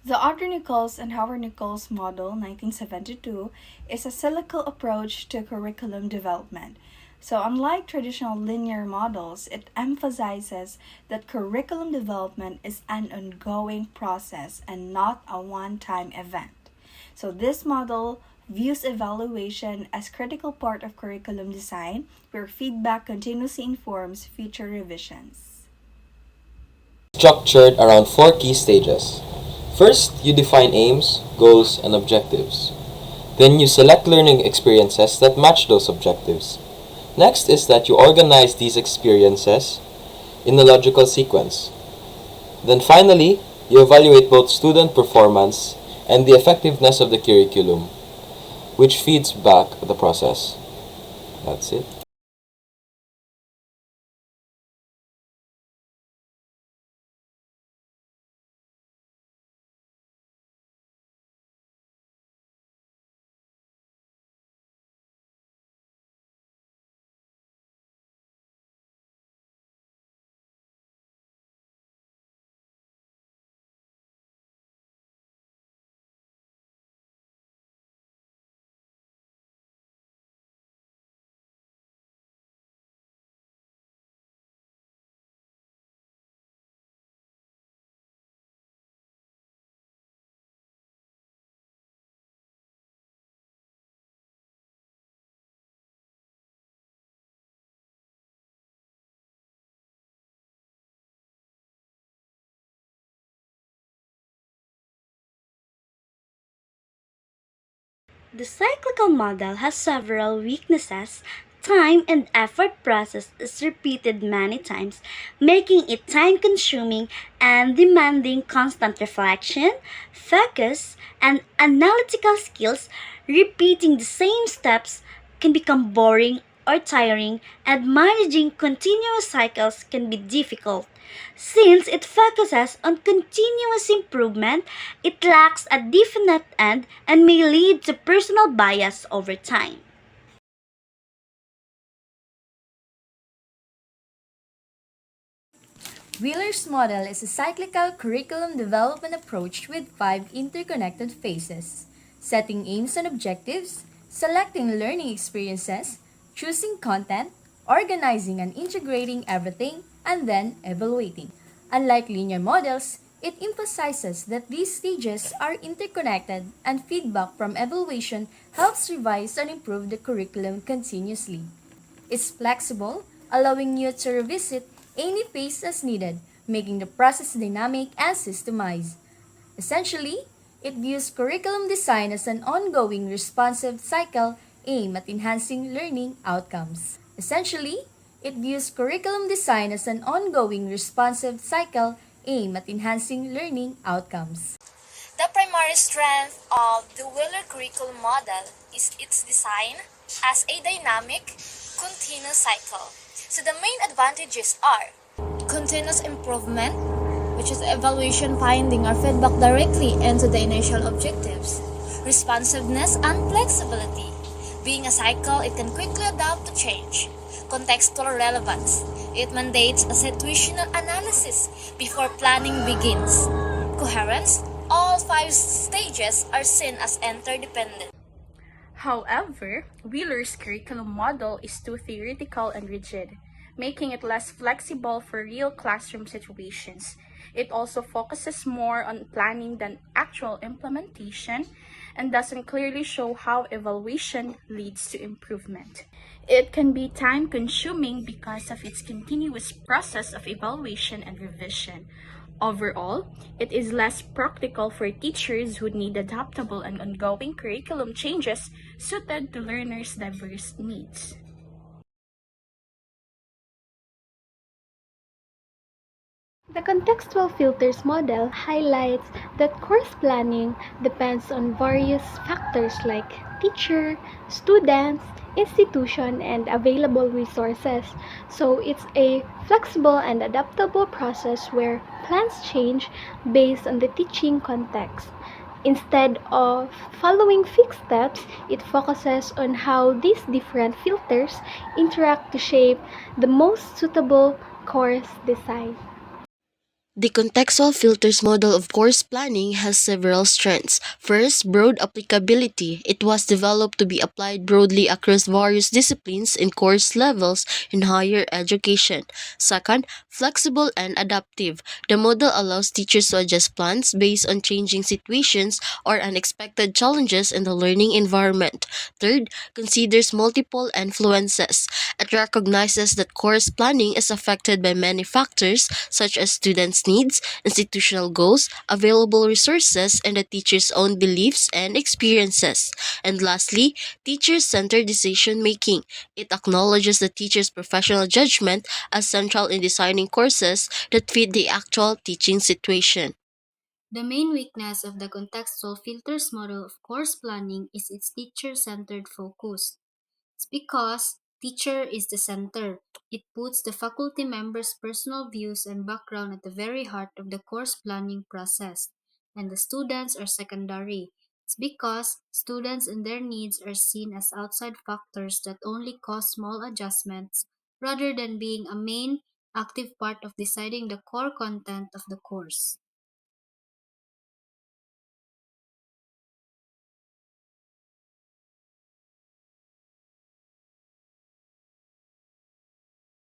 The Arthur-Nichols and Howard-Nichols model, 1972, is a cyclical approach to curriculum development. So, unlike traditional linear models, it emphasizes that curriculum development is an ongoing process and not a one time event. So, this model views evaluation as critical part of curriculum design where feedback continuously informs future revisions. Structured around four key stages. First, you define aims, goals, and objectives. Then you select learning experiences that match those objectives. Next is that you organize these experiences in a logical sequence. Then finally, you evaluate both student performance and the effectiveness of the curriculum, which feeds back the process. That's it. The cyclical model has several weaknesses. Time and effort process is repeated many times, making it time consuming and demanding constant reflection, focus, and analytical skills. Repeating the same steps can become boring or tiring, and managing continuous cycles can be difficult. Since it focuses on continuous improvement, it lacks a definite end and may lead to personal bias over time. Wheeler's model is a cyclical curriculum development approach with five interconnected phases: setting aims and objectives, selecting learning experiences, choosing content, organizing and integrating everything, and then evaluating. Unlike linear models, it emphasizes that these stages are interconnected and feedback from evaluation helps revise and improve the curriculum continuously. It's flexible, allowing you to revisit any phase as needed, making the process dynamic and systemized. Essentially, it views curriculum design as an ongoing responsive cycle aimed at enhancing learning outcomes. Essentially, it views curriculum design as an ongoing responsive cycle aimed at enhancing learning outcomes. The primary strength of the Wheeler curriculum model is its design as a dynamic, continuous cycle. So the main advantages are continuous improvement, which is evaluation finding or feedback directly into the initial objectives, responsiveness and flexibility. Being a cycle, it can quickly adapt to change. Contextual relevance. It mandates a situational analysis before planning begins. Coherence. All five stages are seen as interdependent. However, Wheeler's curriculum model is too theoretical and rigid, making it less flexible for real classroom situations. It also focuses more on planning than actual implementation and doesn't clearly show how evaluation leads to improvement. It can be time consuming because of its continuous process of evaluation and revision. Overall, it is less practical for teachers who need adaptable and ongoing curriculum changes suited to learners' diverse needs. The contextual filters model highlights that course planning depends on various factors like teacher, students, institution, and available resources. So it's a flexible and adaptable process where plans change based on the teaching context. Instead of following fixed steps, it focuses on how these different filters interact to shape the most suitable course design. The contextual filters model of course planning has several strengths. First, broad applicability. It was developed to be applied broadly across various disciplines and course levels in higher education. Second, flexible and adaptive. The model allows teachers to adjust plans based on changing situations or unexpected challenges in the learning environment. Third, considers multiple influences. It recognizes that course planning is affected by many factors such as students' needs, institutional goals, available resources, and the teacher's own beliefs and experiences. And lastly, teacher centered decision making. It acknowledges the teacher's professional judgment as central in designing courses that fit the actual teaching situation. The main weakness of the contextual filters model of course planning is its teacher-centered focus. It's because teacher is the center. It puts the faculty members' personal views and background at the very heart of the course planning process, and the students are secondary. It's because students and their needs are seen as outside factors that only cause small adjustments rather than being a main active part of deciding the core content of the course.